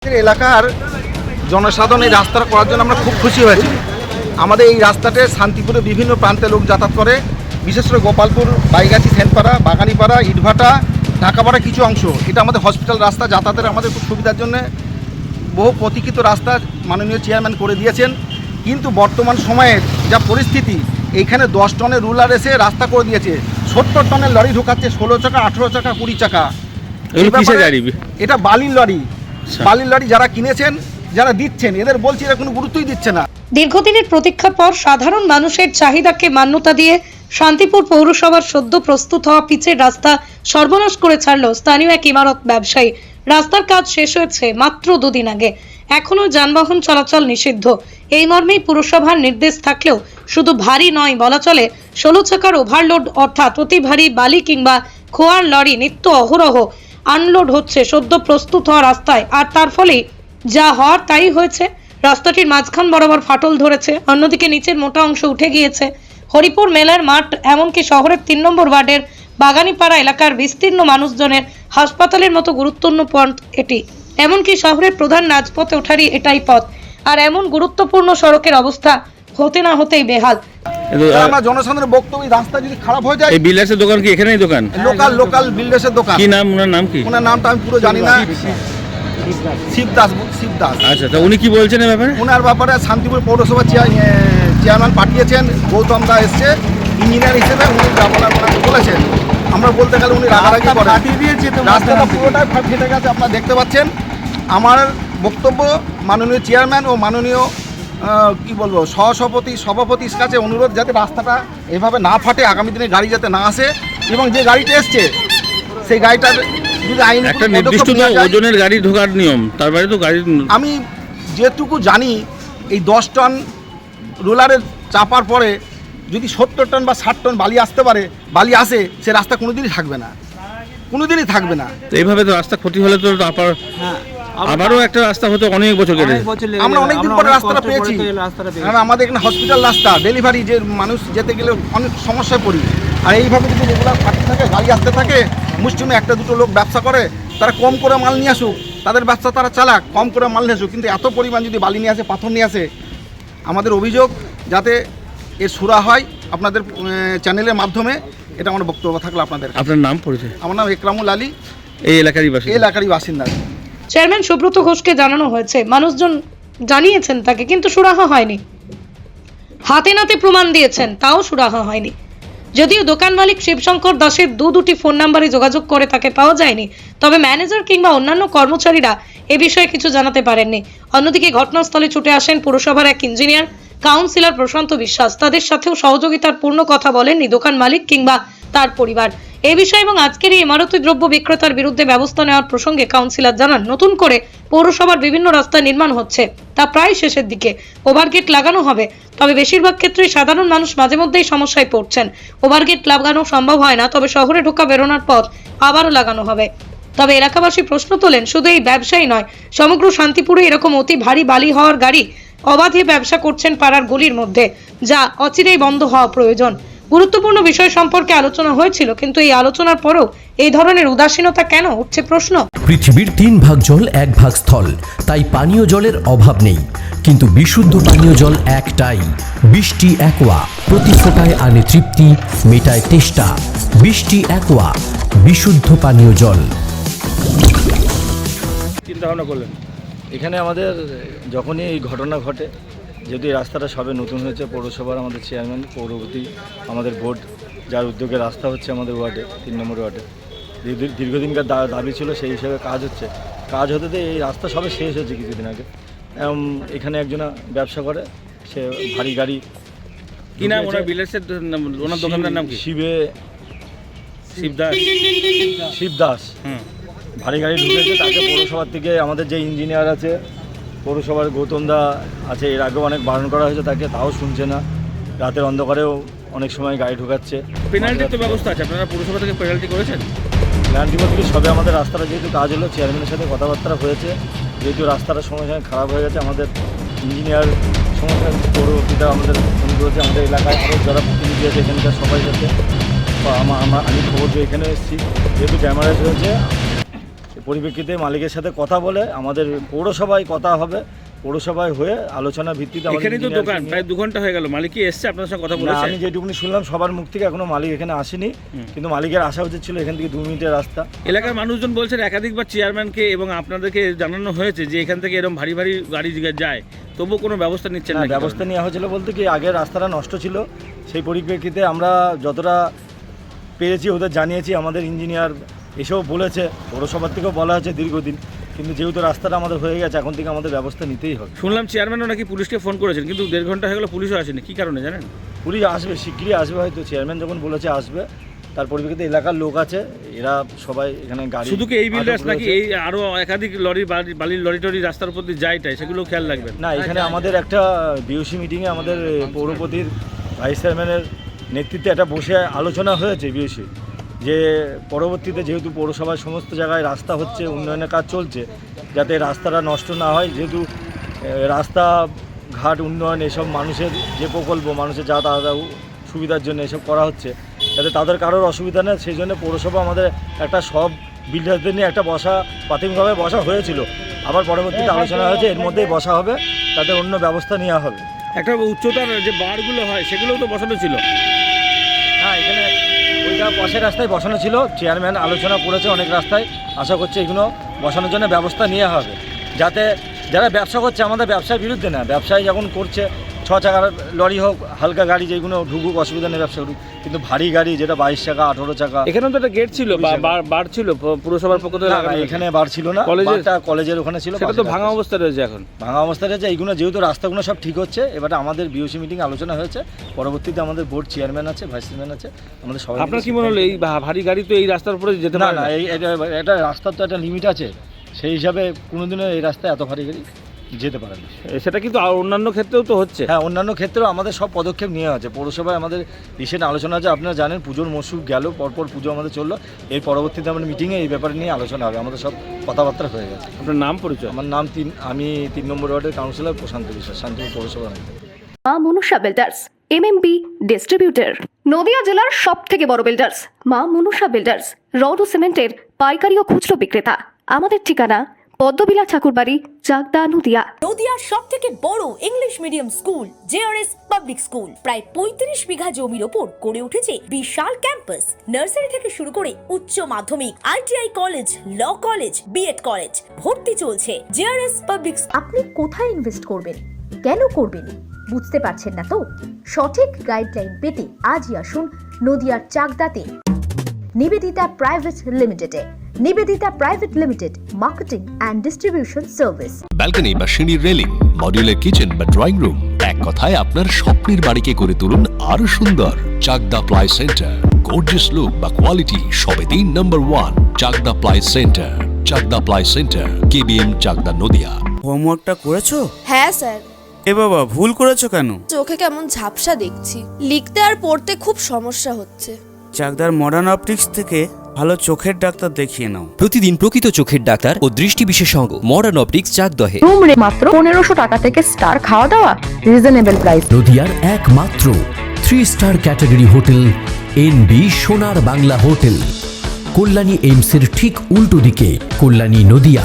এলাকার জনসাধারণ এই রাস্তাটা করার জন্য আমরা খুব খুশি হয়েছি। আমাদের এই রাস্তাতে শান্তিপুরে বিভিন্ন প্রান্তে লোক যাতায়াত করে, বিশেষ করে গোপালপুর, বাইগাছি, সেনপাড়া, বাগানিপাড়া, ইটভাটা, ঢাকাপাড়া কিছু অংশ। এটা আমাদের হসপিটাল রাস্তা, যাতায়াতের আমাদের খুব সুবিধার জন্য বহু প্রতীক্ষিত রাস্তা মাননীয় চেয়ারম্যান করে দিয়েছেন। কিন্তু বর্তমান সময়ের যা পরিস্থিতি, এইখানে 10 টনের রুলার এসে রাস্তা করে দিয়েছে, 70 টনের লরি ঢোকাচ্ছে, 16 চাকা, 18 চাকা, 20 চাকা। এটা বালির লরি। বালির লরি যারা কিনেছেন, যারা দিচ্ছেন, এদের বলছি এরা কোনো গুরুত্বই দিচ্ছে না। দীর্ঘদিনের প্রতীক্ষার পর সাধারণ মানুষের চাহিদাকে মান্যতা দিয়ে শান্তিপুর পৌরসভার সদ্য প্রস্তুত হওয়া পিচের রাস্তা সর্বনাশ করে ছাড়ল স্থানীয় এক ইমারত ব্যবসায়ী। রাস্তার কাজ শেষ হয়েছে মাত্র 2 দিন আগে, এখনো যানবাহন চলাচল নিষিদ্ধ। এই মর্মেই পুরসভার নির্দেশ থাকলেও শুধু ভারী নয়, বলা চলে 16 চাকার ওভারলোড অর্থাৎ অতি ভারী বালি কিংবা খোয়ার লরি নিত্য অহরহ আনলোড হচ্ছে সদ্য প্রস্তুত হওয়া রাস্তায়। আর তার ফলেই যা হওয়ার তাই হয়েছে। রাস্তাটির মাঝখান বরাবর ফাটল ধরেছে, অন্যদিকে নিচের মোটা অংশ উঠে গিয়েছে। হরিপুর মেলার মাঠ, এমনকি শহরের 3 নম্বর ওয়ার্ডের বাগানিপাড়া এলাকার বিস্তীর্ণ মানুষজনের হাসপাতালের মতো গুরুত্বপূর্ণ পথ এটি। এমনকি শহরের প্রধান রাজপথে ওঠারই এটাই পথ। আর এমন গুরুত্বপূর্ণ সড়কের অবস্থা হতে না হতেই বেহাল। আমরা জনসাধারণের বক্তব্য, রাস্তা যদি খারাপ হয়ে যায়। এই বিল্ডার্সের দোকান কি এখানেই দোকান? লোকাল বিল্ডার্সের দোকান। কি নাম, ওনার নাম কি? ওনার নামটা আমি পুরো জানি না। শিবদাস। আচ্ছা, তা উনি কি বলছেন এই ব্যাপারে? ওনার ব্যাপারে শান্তিপুর পৌরসভা চেয়ারম্যান পাঠিয়েছেন, গৌতম দা এসছে ইঞ্জিনিয়ার হিসেবে, উনি ওনাকে বলেছেন। আমরা বলতে গেলে উনি রাগারাগি করেন। রাস্তাটা পুরোটাই ফেটে গেছে, আপনারা দেখতে পাচ্ছেন। আমার বক্তব্য মাননীয় চেয়ারম্যান ও মাননীয় কি বলবো সভাপতির কাছে অনুরোধ, যাতে রাস্তাটা এভাবে না ফাটে, আগামী দিনে গাড়ি যাতে না আসে, এবং যে গাড়িটা এসছে সেই গাড়িটার যদি আইন একটা নির্দিষ্ট ওজনের গাড়ি ঢোকার নিয়ম, তার বাইরে তো গাড়ি। আমি যেটুকু জানি, এই 10 টন রোলারের চাপার পরে যদি 70 টন বা 60 টন বালি আসে, সে রাস্তা কোনোদিনই থাকবে না, কোনোদিনই থাকবে না। এইভাবে তো রাস্তা ক্ষতি হলে তো আবারও একটা রাস্তা হতে অনেক বছর কেটে। আমরা অনেকদিন পরে রাস্তাটা পেয়েছি। আমাদের এখানে হসপিটাল রাস্তা, ডেলিভারি যে মানুষ যেতে গেলে অনেক সমস্যায় পড়ি। আর এইভাবে যদি রেগুলার ফাটতে থাকে, গাড়ি আসতে থাকে, মুষ্টিমে 1-2 লোক ব্যবসা করে, তারা কম করে মাল নিয়ে আসুক, তাদের ব্যবসা তারা চালাক, কম করে মাল নিয়ে আসুক। কিন্তু এত পরিমাণ যদি বালি নিয়ে আসে, পাথর নিয়ে আসে, আমাদের অভিযোগ যাতে এর সুরা হয় আপনাদের চ্যানেলের মাধ্যমে। এটা আমার বক্তব্য থাকলো আপনাদের। আপনার নাম পরিচয়? আমার নাম একরামুল আলী, এই এলাকারই বাসিন্দা। চেয়ারম্যান সুব্রত ঘোষকে জানানো হয়েছে, মানুষজন জানিয়েছেন তাকে, কিন্তু সুরাহা হয়নি। হাতে নাতে প্রমাণ দিয়েছেন, তাও সুরাহা হয়নি। যদিও দোকান মালিক শিবশঙ্কর দাসের দুটি ফোন নাম্বারে যোগাযোগ করে তাকে পাওয়া যায়নি, তবে ম্যানেজার কিংবা অন্যান্য কর্মচারীরা এ বিষয়ে কিছু জানাতে পারেননি। অন্যদিকে ঘটনাস্থলে ছুটে আসেন পুরসভার এক ইঞ্জিনিয়ার, কাউন্সিলর প্রশান্ত বিশ্বাস। তাদের সাথেও সহযোগিতার পূর্ণ কথা বলেননি দোকান মালিক কিংবা তার পরিবার। এই বিষয়ে এবং আজকের এই ইমারতি দ্রব্য বিক্রেতার বিরুদ্ধে ব্যবস্থা নেওয়ার প্রসঙ্গে কাউন্সিলর জানান, নতুন করে পৌরসভার বিভিন্ন রাস্তা নির্মাণ হচ্ছে, তা প্রায় শেষের দিকে। ওভারগেট লাগানো হবে, তবে বেশিরভাগ ক্ষেত্রে সাধারণ মানুষ মাঝে মধ্যেই সমস্যায় পড়ছেন। ওভারগেট লাগানো সম্ভব হয় না, তবে শহরে ঢোকা বেরোনোর পথ আবারও লাগানো হবে। তবে এলাকাবাসী প্রশ্ন তোলেন, শুধু এই ব্যবসায়ী নয়, সমগ্র শান্তিপুরে এরকম অতি ভারী বালি হওয়ার গাড়ি অবাধে ব্যবসা করছেন পাড়ার গলির মধ্যে, যা অচিরেই বন্ধ হওয়া প্রয়োজন। গুরুত্বপূর্ণ বিষয় সম্পর্কে আলোচনা হয়েছিল, কিন্তু এই আলোচনার পরেও এই ধরনের উদাসীনতা কেন, উঠছে প্রশ্ন। পৃথিবীর 3 ভাগ জল 1 ভাগ স্থল, তাই পানীয় জলের অভাব নেই। কিন্তু বিশুদ্ধ পানীয় জল একটাই, বৃষ্টি অ্যাকোয়া। প্রতি ফোঁটায় আনে তৃপ্তি, মেটায় তেষ্টা। বৃষ্টি অ্যাকোয়া, বিশুদ্ধ পানীয় জল। চিন্তা ভাবনা করলেন এখানে আমাদের যখনই এই ঘটনা ঘটে, যেহেতু এই রাস্তাটা সবে নতুন হয়েছে, পৌরসভার আমাদের চেয়ারম্যান, পৌরপতি, আমাদের বোর্ড, যার উদ্যোগে রাস্তা হচ্ছে আমাদের ওয়ার্ডে, 3 নম্বর ওয়ার্ডে, দীর্ঘদিনকার দাবি ছিল, সেই হিসেবে কাজ হচ্ছে। কাজ হতে এই রাস্তা সবে শেষ হয়েছে কিছুদিন আগে। এখানে একজনা ব্যবসা করে, সে ভারী গাড়ি। কি নাম ওনার বিল্ডার্সের? ওনার দোকানটার নাম কি? শিবদাস। ভারী গাড়ি ঢুকেছে, তাকে পৌরসভার থেকে আমাদের যে ইঞ্জিনিয়ার আছে, পৌরসভার গৌতম দা আছে, এর আগেও অনেক বারণ করা হয়েছে তাকে, তাও শুনছে না। রাতের অন্ধকারেও অনেক সময় গাড়ি ঢোকাচ্ছে। পেনাল্টির তো ব্যবস্থা আছে, আপনারা পৌরসভা থেকে পেনাল্টি করেছেন? পেনাল্টি বলতে সবে আমাদের রাস্তাটা যেহেতু কাজ হলো, চেয়ারম্যানের সাথে কথাবার্তা হয়েছে, যেহেতু রাস্তাটার সঙ্গে সঙ্গে খারাপ হয়ে গেছে, আমাদের ইঞ্জিনিয়ার সমস্যা পৌরপিতা আমাদের ফোন করেছে, আমাদের এলাকায় আরও যারা প্রতিনিধি আছে এখানকার সবাই যাতে আমি খবর পেয়ে এখানে এসেছি, যেহেতু ড্যামারেজ হয়েছে, পরিপ্রেক্ষিতে মালিকের সাথে কথা বলে আমাদের পৌরসভায় কথা হবে, পৌরসভায় হয়ে আলোচনা ভিত্তিতে এখানে তো দোকান প্রায় 2 ঘন্টা হয়ে গেল, মালিক কি এসছে আপনার সঙ্গে কথা না, বলেছে? আমি যেটুকুনি শুনলাম সবার মুখ থেকে এখনো মালিক এখানে আসেনি, কিন্তু মালিকের আসা উচিত ছিল, এখান থেকে 2 মিনিটের রাস্তা। এলাকার মানুষজন বলছেন একাধিকবার চেয়ারম্যানকে এবং আপনাদেরকে জানানো হয়েছে যে এখান থেকে এরকম ভারী ভারী গাড়ি যায়, তবুও কোনো ব্যবস্থা নিচ্ছেন না। ব্যবস্থা নেওয়া হয়েছিল বলতে কি, আগের রাস্তাটা নষ্ট ছিল, সেই পরিপ্রেক্ষিতে আমরা যতটা পেরেছি ওদের জানিয়েছি, আমাদের ইঞ্জিনিয়ার এসেও বলেছে, পৌরসভার থেকেও বলা হয়েছে দীর্ঘদিন, কিন্তু যেহেতু রাস্তাটা আমাদের হয়ে গেছে এখন থেকে আমাদের ব্যবস্থা নিতেই হবে। শুনলাম চেয়ারম্যানও নাকি পুলিশকে ফোন করেছেন, কিন্তু 1.5 ঘন্টা হয়ে গেল পুলিশও আসেনি, কী কারণে জানেন? পুলিশ আসবে, শিগগিরই আসবে হয়তো, চেয়ারম্যান যখন বলেছে আসবে, তার পরিপ্রেক্ষিতে এলাকার লোক আছে, এরা সবাই এখানে গাড়ি শুধু কি এই বিল্ডার্স নাকি এই আরও একাধিক লরি বালির লরি টরি রাস্তার উপর দিয়ে যায়টাই, সেগুলো খেয়াল রাখবেন? না, এখানে আমাদের একটা বিওসি মিটিংয়ে আমাদের পৌরপতির ভাইস চেয়ারম্যানের নেতৃত্বে একটা বসে আলোচনা হয়েছে বিওসি, যে পরবর্তীতে যেহেতু পৌরসভার সমস্ত জায়গায় রাস্তা হচ্ছে, উন্নয়নের কাজ চলছে, যাতে রাস্তাটা নষ্ট না হয়, যেহেতু রাস্তা ঘাট উন্নয়ন এসব মানুষের যে প্রকল্প, মানুষের যাতায়াত সুবিধার জন্য এসব করা হচ্ছে, যাতে তাদের কারোর অসুবিধা নেই, সেই জন্য পৌরসভা আমাদের একটা সব বিল্ডারদের নিয়ে একটা প্রাথমিকভাবে বসা হয়েছিল, আবার পরবর্তীতে আলোচনা হয়েছে এর মধ্যেই বসা হবে, তাদের অন্য ব্যবস্থা নেওয়া হবে। একটা উচ্চতার যে বারগুলো হয় সেগুলোও তো বসানো ছিল। হ্যাঁ, এখানে ওইটা পাশের রাস্তায় বসানো ছিল, চেয়ারম্যান আলোচনা করেছে অনেক রাস্তায়, আশা করছে এগুলো বসানোর জন্য ব্যবস্থা নেওয়া হবে, যাতে যারা ব্যবসা করছে, আমাদের ব্যবসার বিরুদ্ধে না, ব্যবসায়ী যখন করছে 6 চাকার লরি হোক, হালকা গাড়ি যেগুলো ঢুকুক, অসুবিধা নেই ব্যবসা করুক, কিন্তু ভারী গাড়ি যেটা 22 চাকা 18 চাকা, এখানেও তো একটা গেট ছিল, বার ছিল পুরসভার পক্ষ থেকে লাগানো। এখানে বার ছিল না, কলেজের ওখানে ছিল, সেটা তো ভাঙা অবস্থায় রয়েছে এখন। ভাঙা অবস্থায় রয়েছে, এইগুলো যেহেতু রাস্তাগুলো সব ঠিক হচ্ছে, এবারে আমাদের বিওসি মিটিং আলোচনা হয়েছে, পরবর্তীতে আমাদের বোর্ড চেয়ারম্যান আছে, ভাইস চেয়ারম্যান আছে, আমাদের সবাই। আপনার কি মনে হলো এই ভারী গাড়ি তো এই রাস্তার উপরে যেতে পারে না? এটা রাস্তার তো একটা লিমিট আছে, সেই হিসাবে কোনোদিনও এই রাস্তায় এত ভারী গাড়ি যেতে পারে না। সেটা কিন্তু অন্যান্য ক্ষেত্রেও তো হচ্ছে। হ্যাঁ, অন্যান্য ক্ষেত্রেও আমাদের সব পদক্ষেপ নেওয়া আছে, পৌরসভায় আমাদের রিসেন্ট আলোচনা আছে, আপনারা জানেন পুজোর মৌসুম গেল, পরপর পুজো আমাদের চললো, এর পরবর্তীতে আমাদের মিটিংয়ে এই ব্যাপারে নিয়ে আলোচনা হবে, আমাদের সব কথাবার্তা হয়ে গেছে। আপনার নাম পরিচয়? আমার নাম আমি 3 নম্বর ওয়ার্ডের কাউন্সিলর প্রশান্ত বিশ্বাস, শান্তিপুর পৌরসভার। মা Manusha builders, MMB distributor, Nadia জেলার সব থেকে বড় বিল্ডার্স মা মনুষা বিল্ডার্স, রড ও সিমেন্টের পাইকারি ও খুচরো বিক্রেতা। আমাদের ঠিকানা পদ্মবিলা ঠাকুরবাড়ি, চাকদা, নদিয়া। নদিয়ার সব থেকে বড় English medium school JRS public school, প্রায় 35 বিঘা জমির ওপর গড়ে উঠেছে বিশাল ক্যাম্পাস। নার্সারি থেকে শুরু করে উচ্চ মাধ্যমিক, ITI college, law college, BEd college, ভর্তি চলছে। JRS public. আপনি কোথায় ইনভেস্ট করবেন, কেন করবেন, বুঝতে পারছেন না তো? সঠিক গাইডলাইন পেতে আজই আসুন নদিয়ার চাকদাতে নিবেদিতা প্রাইভেট লিমিটেডে। Nivedita private limited, marketing and distribution service. Balcony বা সিঁড়ির রেলিং, মডিউলার কিচেন বা ড্রয়িং রুম, এক কথায় আপনার স্বপ্নের বাড়িকে করে তুলুন আরো সুন্দর। Chakdah ply centre, gorgeous look বা কোয়ালিটি সবে 3 number 1 Chakdah ply centre. Chakdah ply centre, KBM, Chakdah, Nadia. হোমওয়ার্কটা করেছো? হ্যাঁ স্যার। এ বাবা, ভুল করেছো কেন? চোখে কেমন ঝাপসা দেখছি, লিখতে আর পড়তে খুব সমস্যা হচ্ছে। চাকদার মডার্ন অপটিক্স থেকে ভালো চোখের ডাক্তার দেখিয়ে নাও। প্রতিদিন প্রকৃত চোখের ডাক্তার ও দৃষ্টি বিশেষজ্ঞ মডার্ন অপটিক্স, চাকদহে। রুম রে মাত্র 1500 টাকা থেকে স্টার খাওয়া দাওয়া, রিজনেবল প্রাইস। নদিয়ার একমাত্র 3 স্টার ক্যাটাগরি হোটেল NB সোনার বাংলা হোটেল, কল্যাণী এইমসের ঠিক উল্টো দিকে, কল্যাণী, নদিয়া।